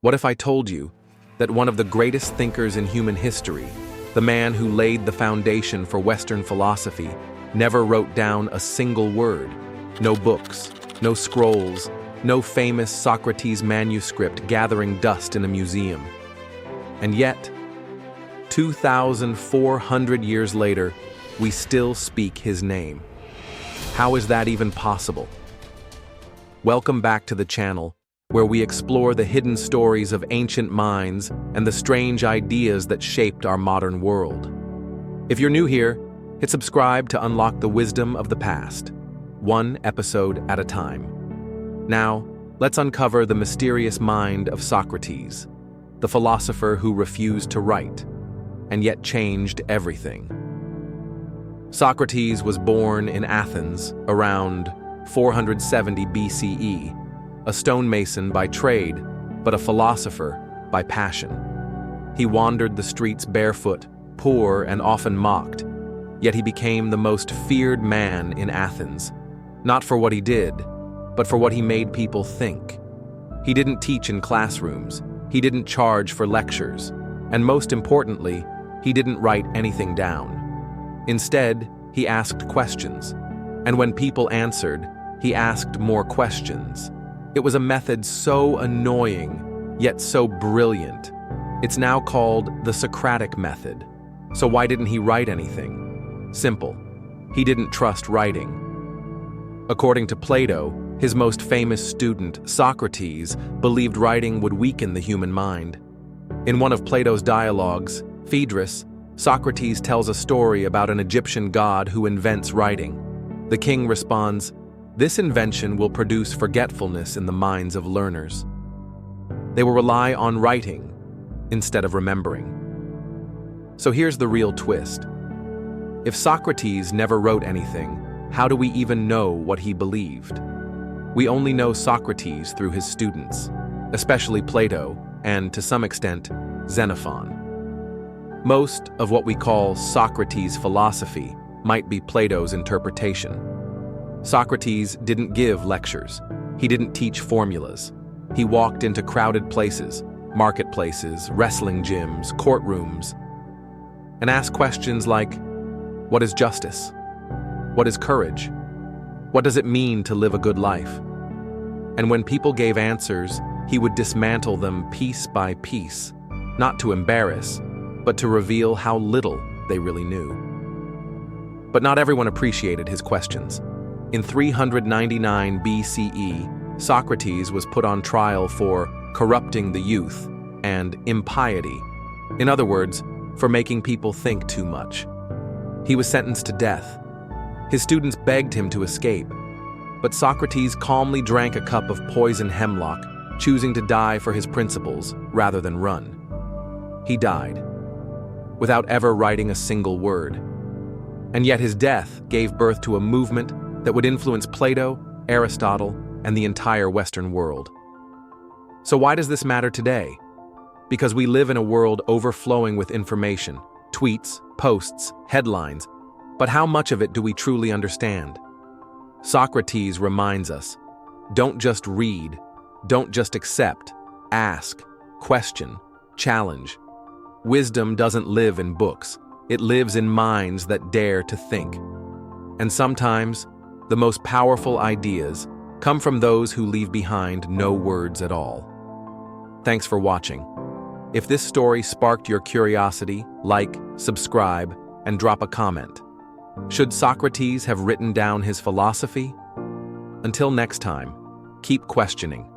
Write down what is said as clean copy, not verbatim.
What if I told you that one of the greatest thinkers in human history, the man who laid the foundation for Western philosophy, never wrote down a single word? No books, no scrolls, no famous Socrates manuscript gathering dust in a museum. And yet, 2,400 years later, we still speak his name. How is that even possible? Welcome back to the channel, where we explore the hidden stories of ancient minds and the strange ideas that shaped our modern world. If you're new here, hit subscribe to unlock the wisdom of the past, one episode at a time. Now, let's uncover the mysterious mind of Socrates, the philosopher who refused to write, and yet changed everything. Socrates was born in Athens around 470 BCE, a stonemason by trade, but a philosopher by passion. He wandered the streets barefoot, poor and often mocked, yet he became the most feared man in Athens, not for what he did, but for what he made people think. He didn't teach in classrooms, he didn't charge for lectures, and most importantly, he didn't write anything down. Instead, he asked questions, and when people answered, he asked more questions. It was a method so annoying, yet so brilliant. It's now called the Socratic method. So why didn't he write anything? Simple. He didn't trust writing. According to Plato, his most famous student, Socrates, believed writing would weaken the human mind. In one of Plato's dialogues, Phaedrus, Socrates tells a story about an Egyptian god who invents writing. The king responds, "This invention will produce forgetfulness in the minds of learners. They will rely on writing instead of remembering." So here's the real twist. If Socrates never wrote anything, how do we even know what he believed? We only know Socrates through his students, especially Plato and, to some extent, Xenophon. Most of what we call Socrates' philosophy might be Plato's interpretation. Socrates didn't give lectures. He didn't teach formulas. He walked into crowded places, marketplaces, wrestling gyms, courtrooms, and asked questions like, what is justice? What is courage? What does it mean to live a good life? And when people gave answers, he would dismantle them piece by piece, not to embarrass, but to reveal how little they really knew. But not everyone appreciated his questions. In 399 BCE, Socrates was put on trial for corrupting the youth and impiety. In other words, for making people think too much. He was sentenced to death. His students begged him to escape, but Socrates calmly drank a cup of poison hemlock, choosing to die for his principles rather than run. He died, without ever writing a single word. And yet his death gave birth to a movement that would influence Plato, Aristotle, and the entire Western world. So why does this matter today? Because we live in a world overflowing with information, tweets, posts, headlines, but how much of it do we truly understand? Socrates reminds us, don't just read, don't just accept, ask, question, challenge. Wisdom doesn't live in books, it lives in minds that dare to think. And sometimes, the most powerful ideas come from those who leave behind no words at all. Thanks for watching. If this story sparked your curiosity, like, subscribe, and drop a comment. Should Socrates have written down his philosophy? Until next time, keep questioning.